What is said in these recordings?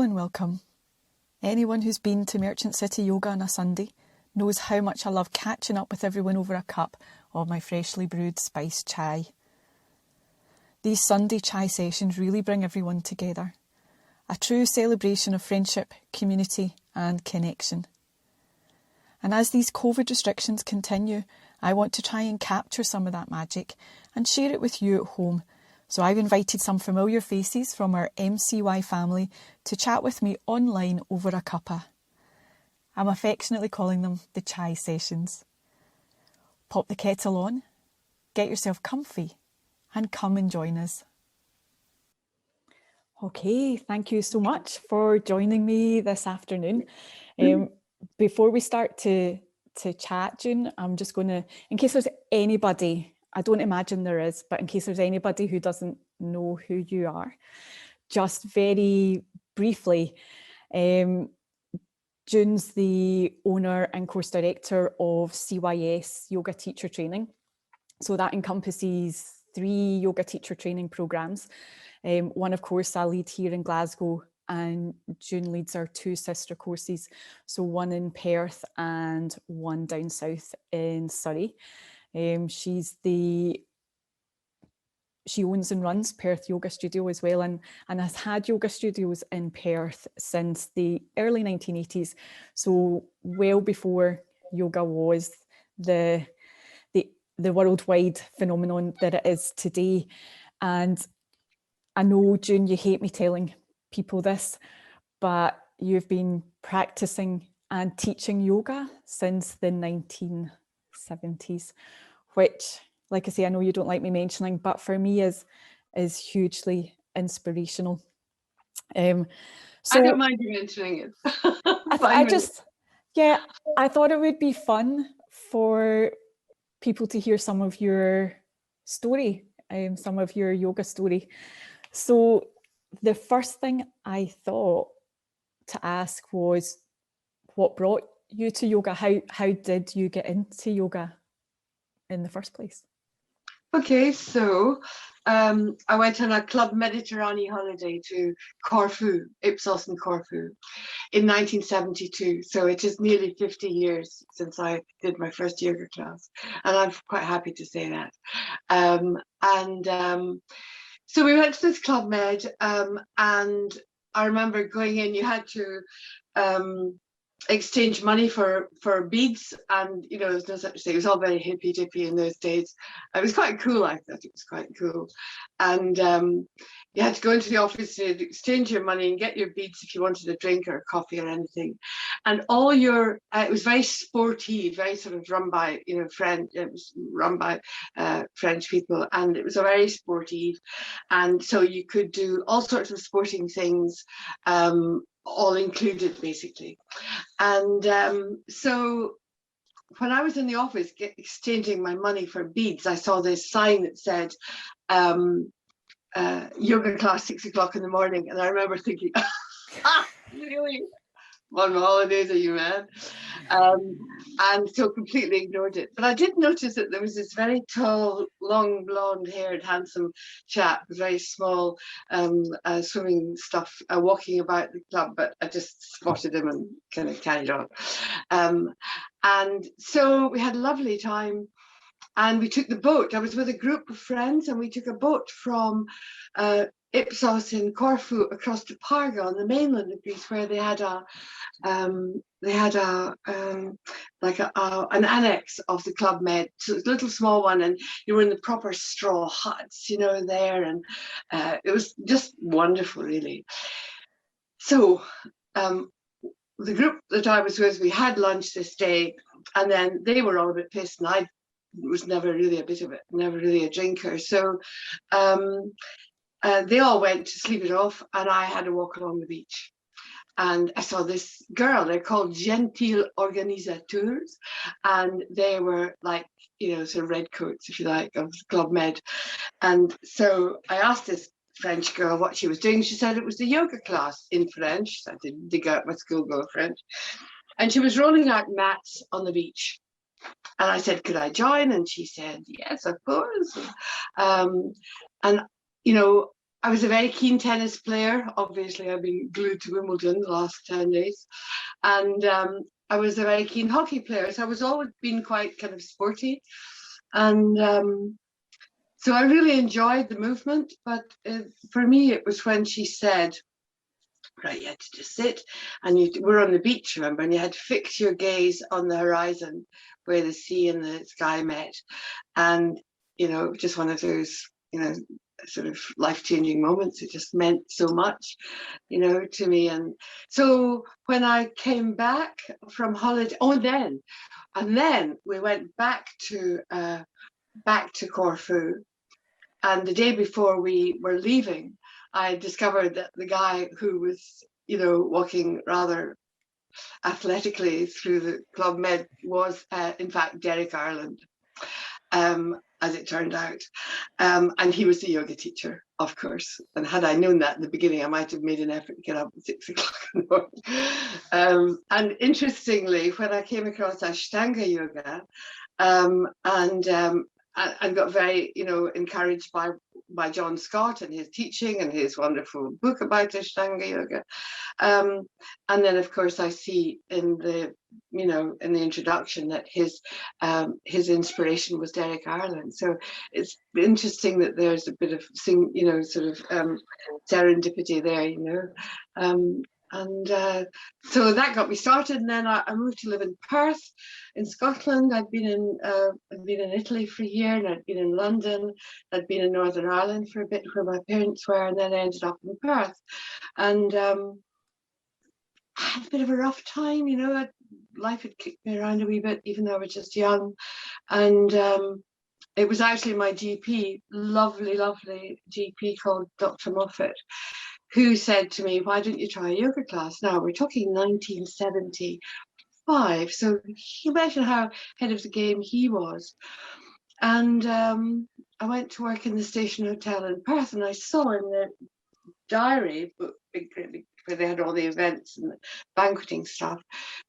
Hello and welcome. Anyone who's been to Merchant City Yoga on a Sunday knows how much I love catching up with everyone over a cup of my freshly brewed spiced chai. These Sunday chai sessions really bring everyone together. A true celebration of friendship, community and connection. And as these COVID restrictions continue, I want to try and capture some of that magic and share it with you at home. So I've invited some familiar faces from our MCY family to chat with me online over a cuppa. I'm affectionately calling them the chai sessions. Pop the kettle on, get yourself comfy and come and join us. Okay, thank you so much for joining me this afternoon. Before we start to chat, June, I'm just going to, in case there's anybody, I don't imagine there is, but in case there's anybody who doesn't know who you are, just very briefly, June's the owner and course director of CYS Yoga Teacher Training. So that encompasses 3 yoga teacher training programs. One, of course, I lead here in Glasgow, and June leads our 2 sister courses. So one in Perth and one down south in Surrey. She owns and runs Perth Yoga Studio as well, and has had yoga studios in Perth since the early 1980s. So well before yoga was the worldwide phenomenon that it is today. And I know, June, you hate me telling people this, but you've been practicing and teaching yoga since the 1970s, which, like I say, I know you don't like me mentioning, but for me is hugely inspirational. So I don't mind you mentioning it. I thought it would be fun for people to hear some of your story, some of your yoga story. So the first thing I thought to ask was, what brought you to yoga? How did you get into yoga in the first place? Okay, so I went on a Club Mediterranean holiday to Corfu, Ipsos and Corfu, in 1972. So it is nearly 50 years since I did my first yoga class, and I'm quite happy to say that. So we went to this Club Med, and I remember going in. You had to exchange money for beads, and there was no such thing. It was all very hippy dippy in those days. It was quite cool. I thought it was quite cool. And you had to go into the office to exchange your money and get your beads if you wanted a drink or a coffee or anything. And all your it was very sporty, very sort of run by French. It was run by French people, and it was a very sporty, and so you could do all sorts of sporting things, all included basically. And so when I was in the office exchanging my money for beads, I saw this sign that said yoga class 6 o'clock in the morning, and I remember thinking, really? On my holidays, are you mad? And so completely ignored it. But I did notice that there was this very tall, long, blonde-haired, handsome chap, very small, swimming stuff, walking about the club. But I just spotted him and kind of carried on. And so we had a lovely time. And we took the boat. I was with a group of friends, and we took a boat from Ipsos in Corfu across to Parga on the mainland of Greece, where they had an annex of the Club Med, so it was a little small one, and you were in the proper straw huts, there, and it was just wonderful, really. So the group that I was with, we had lunch this day, and then they were all a bit pissed, and I was never really a drinker, so they all went to sleep it off, and I had to walk along the beach. And I saw this girl. They're called Gentile Organisateurs, and they were like, sort of redcoats, if you like, of Club Med. And so I asked this French girl what she was doing. She said it was the yoga class in French. So I didn't dig out my schoolgirl French. And she was rolling out mats on the beach. And I said, could I join? And she said, yes, of course. And I was a very keen tennis player. Obviously, I've been glued to Wimbledon the last 10 days. And I was a very keen hockey player. So I was always been quite kind of sporty. And so I really enjoyed the movement. But for me, it was when she said, right, you had to just sit, and we're on the beach, remember, and you had to fix your gaze on the horizon where the sea and the sky met. And, just one of those, sort of life-changing moments. It just meant so much, to me. And so when I came back from holiday, and then we went back to Corfu. And the day before we were leaving, I discovered that the guy who was, walking rather athletically through the Club Med was, in fact, Derek Ireland, as it turned out. And he was the yoga teacher, of course. And had I known that in the beginning, I might have made an effort to get up at 6 o'clock in the morning. And interestingly, when I came across Ashtanga yoga, and got very, encouraged by John Scott and his teaching and his wonderful book about Ashtanga yoga. And then, of course, I see in the introduction that his inspiration was Derek Ireland. So it's interesting that there's a bit of serendipity there, so that got me started, and then I moved to live in Perth, in Scotland. I'd been in Italy for a year, and I'd been in London. I'd been in Northern Ireland for a bit, where my parents were, and then I ended up in Perth. And I had a bit of a rough time, life had kicked me around a wee bit, even though I was just young. And it was actually my GP, lovely GP called Dr. Moffat, who said to me, why don't you try a yoga class? Now, we're talking 1975, so you imagine how ahead of the game he was. And I went to work in the Station Hotel in Perth, and I saw in the diary book, where they had all the events and the banqueting stuff,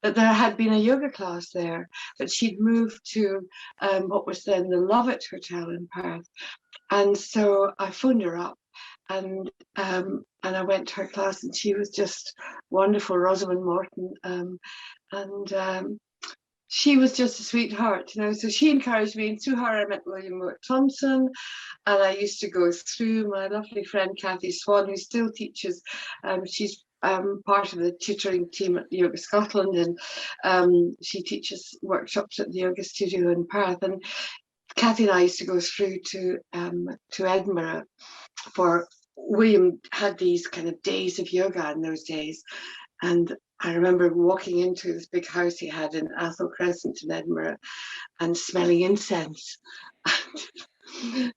that there had been a yoga class there, but she'd moved to what was then the Lovett Hotel in Perth. And so I phoned her up, and I went to her class, and she was just wonderful, Rosamond Morton, and she was just a sweetheart, So she encouraged me, and through her I met William Moore Thompson, and I used to go through my lovely friend Cathy Swan, who still teaches. She's part of the tutoring team at Yoga Scotland, and she teaches workshops at the Yoga Studio in Perth. And Cathy and I used to go through to Edinburgh, for William had these kind of days of yoga in those days. And I remember walking into this big house he had in Athol Crescent in Edinburgh and smelling incense and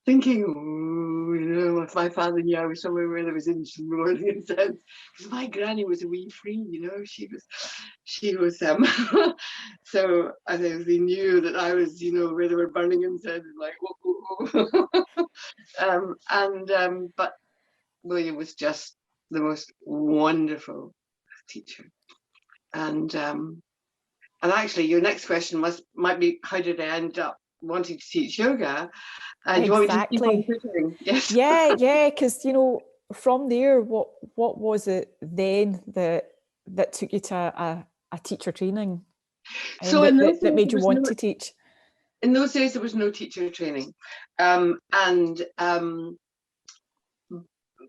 thinking, if my father knew I was somewhere where there was morning incense, because my granny was a wee free, she was so I think they knew that I was, where they were burning incense, like, whoa. But William was just the most wonderful teacher. And actually, your next question might be, how did I end up wanting to teach yoga? And exactly. You want me to keep on yes. Yeah, because from there, what was it then that took you to a teacher training? So that made you want to teach? In those days, there was no teacher training,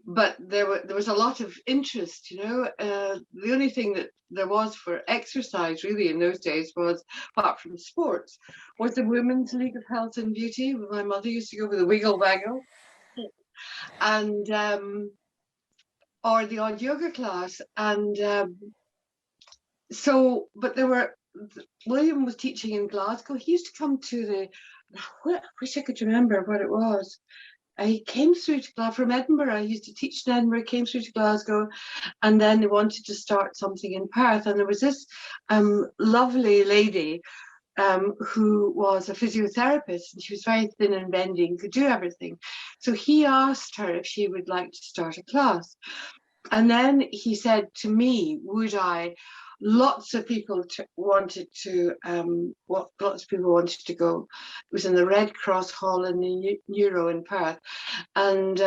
but there was a lot of interest. The only thing that there was for exercise really in those days was, apart from sports, was the Women's League of Health and Beauty. My mother used to go with the Wiggle Waggle, and or the odd yoga class. And but William was teaching in Glasgow. He used to come to I wish I could remember what it was. He came through from Edinburgh. I used to teach in Edinburgh, came through to Glasgow, and then they wanted to start something in Perth. And there was this lovely lady who was a physiotherapist, and she was very thin and bendy, could do everything. So he asked her if she would like to start a class. And then he said to me, would I? Lots of people wanted to go. It was in the Red Cross Hall in the Neuro in Perth, and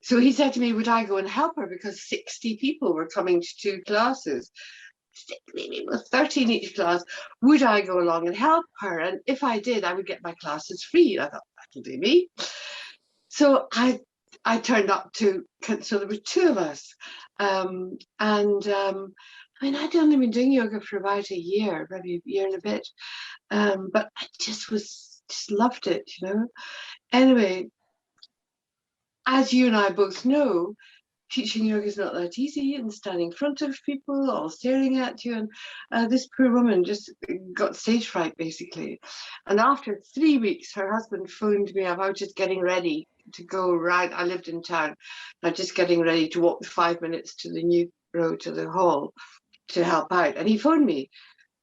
So he said to me, would I go and help her, because 60 people were coming to 2 classes, 60 people, 13 each class. Would I go along and help her? And if I did, I would get my classes free. I thought, that'll do me. So I turned up to, so there were 2 of us. I mean, I'd only been doing yoga for about a year, maybe a year and a bit. But I just loved it, you know. Anyway, as you and I both know, teaching yoga is not that easy, and standing in front of people all staring at you. And this poor woman just got stage fright, basically. And after 3 weeks, her husband phoned me up. I was just getting ready to go right. I lived in town. I was just getting ready to walk the 5 minutes to the new road to the hall to help out. And he phoned me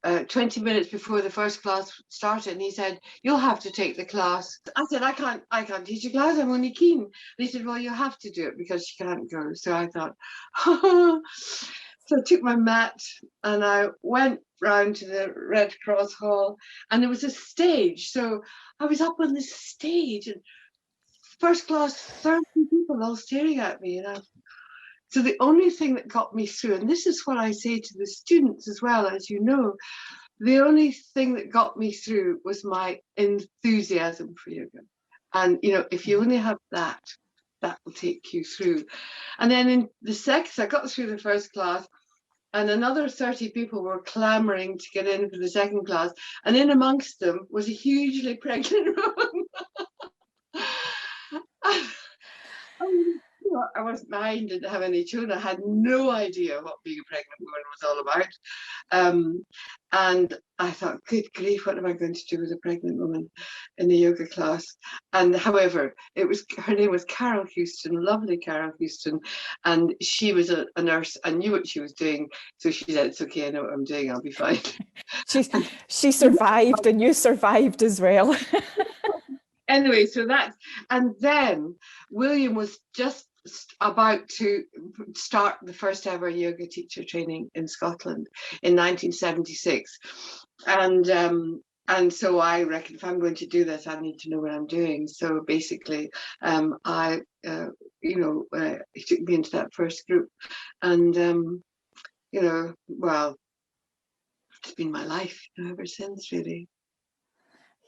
20 minutes before the first class started, and he said, you'll have to take the class. I said, I can't teach a class, I'm only keen. And he said, well, you have to do it because she can't go. So I thought, so I took my mat and I went round to the Red Cross Hall, and there was a stage. So I was up on this stage, and first class, 30 people all staring at me. And so the only thing that got me through, and this is what I say to the students as well, as you know, the only thing that got me through was my enthusiasm for yoga. And, you know, if you only have that, that will take you through. And then in the second, I got through the first class, and another 30 people were clamoring to get in for the second class. And in amongst them was a hugely pregnant woman. I wasn't married, didn't have any children. I had no idea what being a pregnant woman was all about. And I thought, good grief, what am I going to do with a pregnant woman in the yoga class? And however, her name was Carol Houston, lovely Carol Houston, and she was a nurse and knew what she was doing. So she said, it's okay, I know what I'm doing, I'll be fine. She survived, and you survived as well. Anyway, so and then William was just about to start the first ever yoga teacher training in Scotland in 1976. And so I reckon, if I'm going to do this, I need to know what I'm doing. So basically, he took me into that first group, and well, it's been my life ever since, really.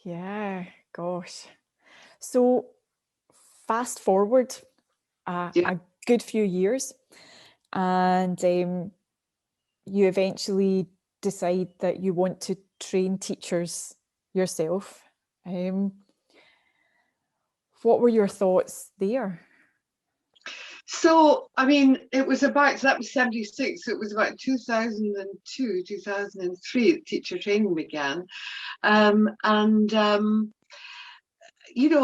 Yeah, gosh. So fast forward a good few years, and you eventually decide that you want to train teachers yourself. What were your thoughts there? So, I mean, that was 76. It was about 2002, 2003 that teacher training began.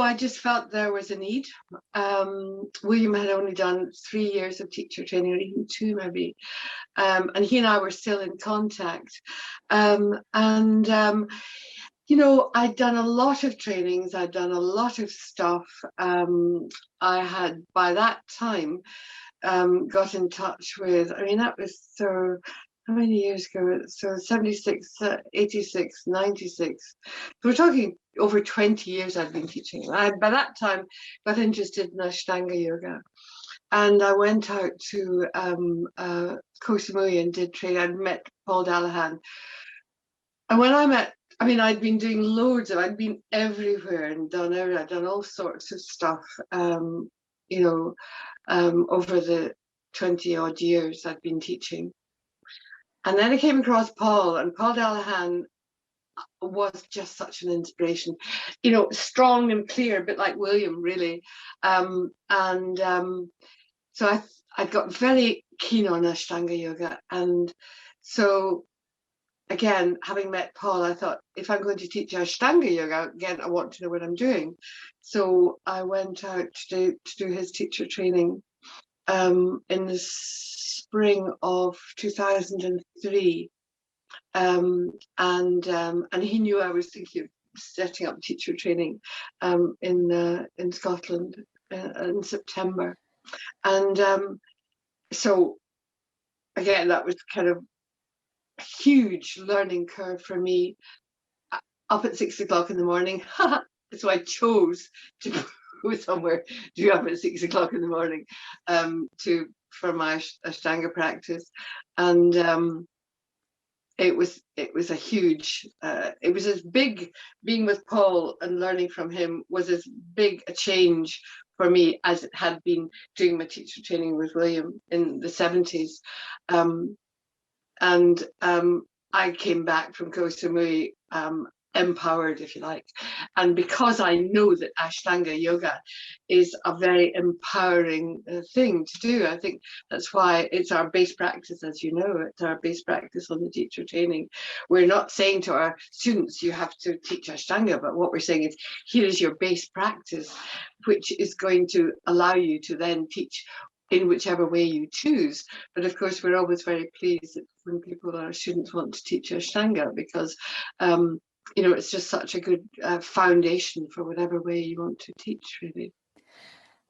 I just felt there was a need. William had only done 3 years of teacher training, or even 2 maybe. And he and I were still in contact. I'd done a lot of trainings, I'd done a lot of stuff. I had, by that time, got in touch with, that was so, how many years ago? So 76, 86, 96. So we're talking over 20 years I'd been teaching. I, by that time, got interested in Ashtanga yoga. And I went out to Koh Samui and did training. I'd met Paul Dallahan. And when I'd been doing I'd been everywhere and I'd done all sorts of stuff, over the 20 odd years I'd been teaching. And then I came across Paul, and Paul Dallahan was just such an inspiration, strong and clear, a bit like William, really. So I got very keen on Ashtanga yoga. And so, again, having met Paul, I thought, if I'm going to teach Ashtanga yoga, again, I want to know what I'm doing. So I went out to do his teacher training in the spring of 2003. And he knew I was thinking of setting up teacher training in Scotland in September. And so, again, that was kind of a huge learning curve for me. Up at 6 o'clock in the morning. So I chose to go somewhere to be up at 6 o'clock in the morning for my Ashtanga practice. And it was a huge, it was as big, being with Paul and learning from him was as big a change for me as it had been doing my teacher training with William in the 70s. I came back from Koh Samui empowered, if you like. And because I know that Ashtanga yoga is a very empowering thing to do, I think that's why it's our base practice, as you know, it's our base practice on the teacher training. We're not saying to our students, you have to teach Ashtanga, but what we're saying is, here is your base practice, which is going to allow you to then teach in whichever way you choose. But of course, we're always very pleased when people, our students, want to teach Ashtanga, because you know, it's just such a good foundation for whatever way you want to teach, really.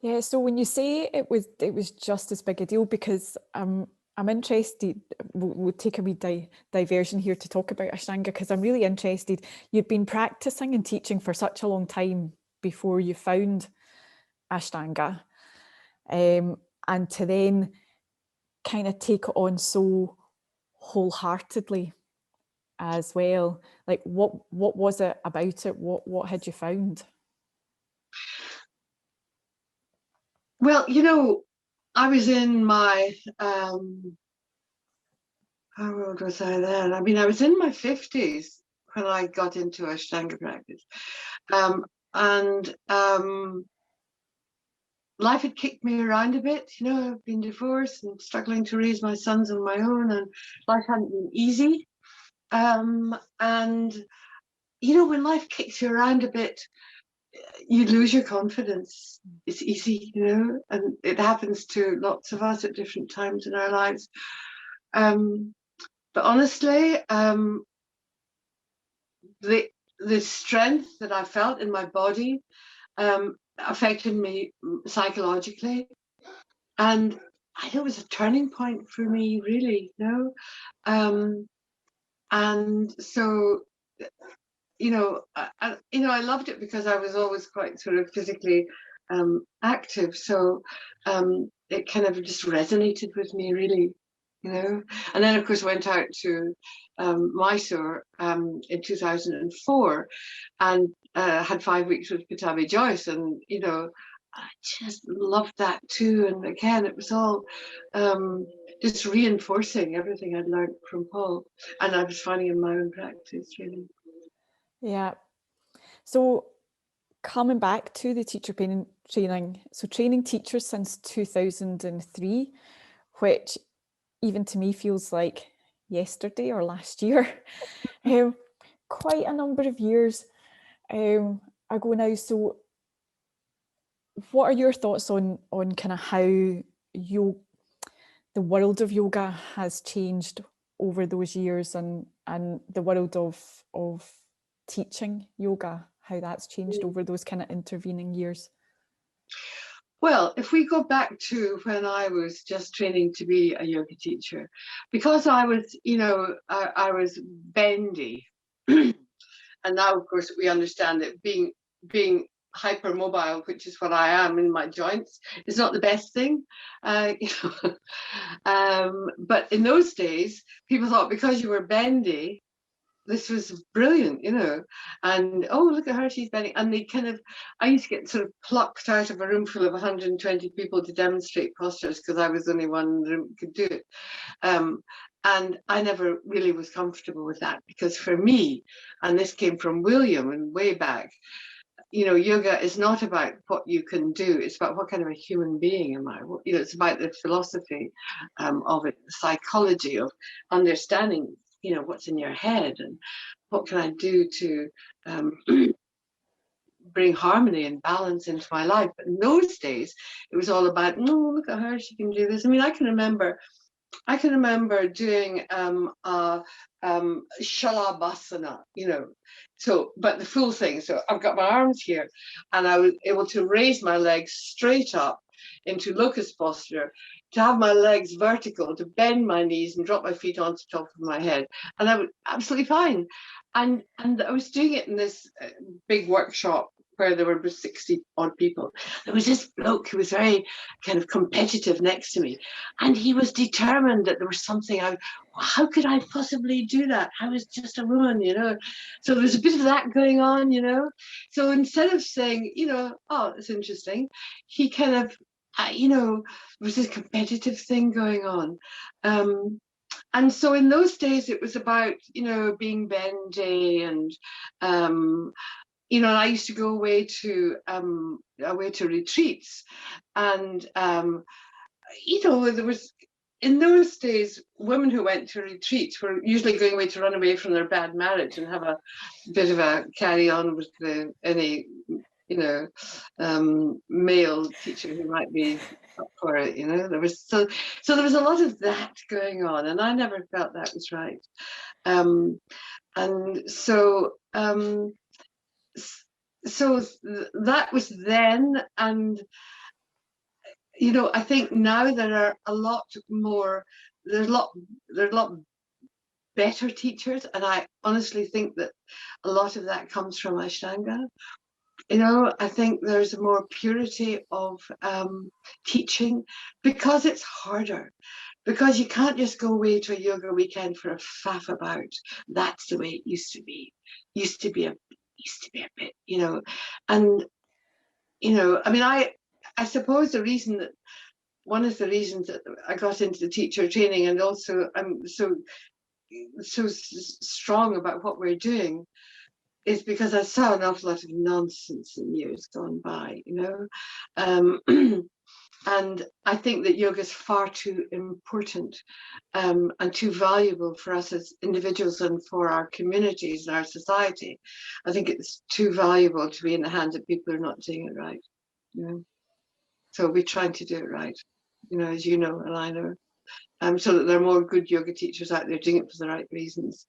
Yeah, so when you say it was just as big a deal, because I'm interested, we'll take a wee diversion here to talk about Ashtanga, because I'm really interested. You'd been practicing and teaching for such a long time before you found Ashtanga, and to then kind of take it on so wholeheartedly as well. Like, what was it about it? What had you found? Well, you know, I was in my how old was I then? I mean, I was in my 50s when I got into Ashtanga practice, and life had kicked me around a bit. You know, I've been divorced and struggling to raise my sons on my own, and life hadn't been easy. And you know, when life kicks you around a bit, you lose your confidence. It's easy, you know, and it happens to lots of us at different times in our lives. But honestly, the strength that I felt in my body affected me psychologically, and I think it was a turning point for me, really, you know. And so, you know, I loved it because I was always quite sort of physically active. So it kind of just resonated with me, really, you know. And then, of course, went out to Mysore in 2004 and had 5 weeks with Patabi Joyce. And, you know, I just loved that too. And again, it was all just reinforcing everything I'd learned from Paul. And I was finding in my own practice, really. Yeah. So coming back to the teacher training, so training teachers since 2003, which even to me feels like yesterday or last year. Quite a number of years ago now. So what are your thoughts on kind of how the world of yoga has changed over those years, and the world of teaching yoga, how that's changed over those kind of intervening years? Well, if we go back to when I was just training to be a yoga teacher, because I was, you know, I was bendy, and now, of course, we understand that being hypermobile, which is what I am in my joints, is not the best thing. You know, but in those days, people thought because you were bendy, this was brilliant, you know, and oh, look at her, she's bending. And they kind of, I used to get sort of plucked out of a room full of 120 people to demonstrate postures because I was the only one in the room who could do it. And I never really was comfortable with that, because for me, and this came from William and way back, you know, yoga is not about what you can do, it's about what kind of a human being am I. You know, it's about the philosophy of it, the psychology of understanding, you know, what's in your head and what can I do to bring harmony and balance into my life. But in those days, it was all about, no, look at her, she can do this. I mean, I can remember doing shalabhasana, you know, so, but the full thing. So I've got my arms here and I was able to raise my legs straight up into locust posture, to have my legs vertical, to bend my knees and drop my feet onto top of my head. And I was absolutely fine. And I was doing it in this big workshop where there were 60 odd people, there was this bloke who was very kind of competitive next to me, and he was determined that there was something how could I possibly do that? I was just a woman, So there was a bit of that going on, So instead of saying, oh, it's interesting, he kind of, there was this competitive thing going on. And so in those days, it was about, being bendy and, I used to go away to retreats, and there was, in those days, women who went to retreats were usually going away to run away from their bad marriage and have a bit of a carry on with any male teacher who might be up for it. There was so there was a lot of that going on, and I never felt that was right. And so that was then, and I think now there are a lot more. There's a lot better teachers, and I honestly think that a lot of that comes from Ashtanga. I think there's more purity of teaching, because it's harder, because you can't just go away to a yoga weekend for a faff about. That's the way it used to be. Used to be a bit, and I mean, I suppose one of the reasons that I got into the teacher training, and also I'm so strong about what we're doing, is because I saw an awful lot of nonsense in years gone by, and I think that yoga is far too important and too valuable for us as individuals and for our communities and our society. I think it's too valuable to be in the hands of people who are not doing it right. So we're trying to do it right, as you know, and I know, so that there are more good yoga teachers out there doing it for the right reasons.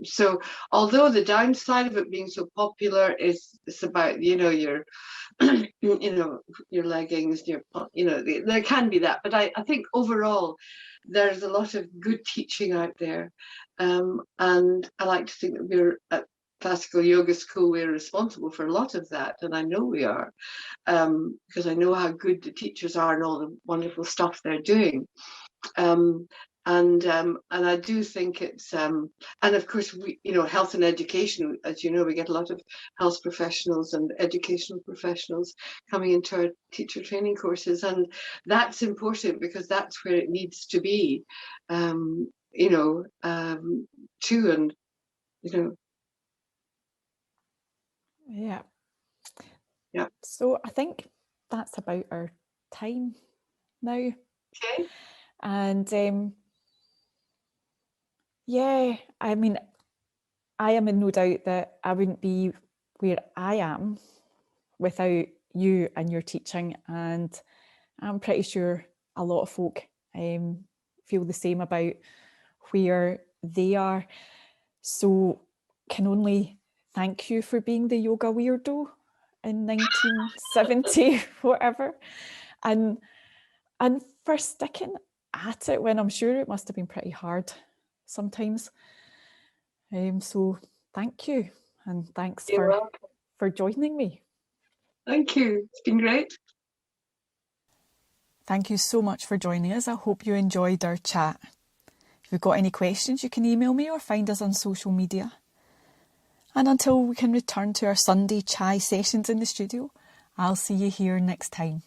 So although the downside of it being so popular is it's about your your leggings, there can be that, but I think overall there's a lot of good teaching out there, and I like to think that we're at Classical Yoga School, we're responsible for a lot of that, and I know we are, because I know how good the teachers are and all the wonderful stuff they're doing. And I do think it's and of course we health and education, as you know, we get a lot of health professionals and educational professionals coming into our teacher training courses, and that's important because that's where it needs to be, too, and Yeah. Yeah. So I think that's about our time now. Okay. And yeah, I mean, I am in no doubt that I wouldn't be where I am without you and your teaching, and I'm pretty sure a lot of folk feel the same about where they are. So can only thank you for being the yoga weirdo in 1970, whatever, and for sticking at it when I'm sure it must have been pretty hard sometimes. So thank you, and thanks for joining me. Thank you. It's been great. Thank you so much for joining us. I hope you enjoyed our chat. If you've got any questions, you can email me or find us on social media. And until we can return to our Sunday chai sessions in the studio, I'll see you here next time.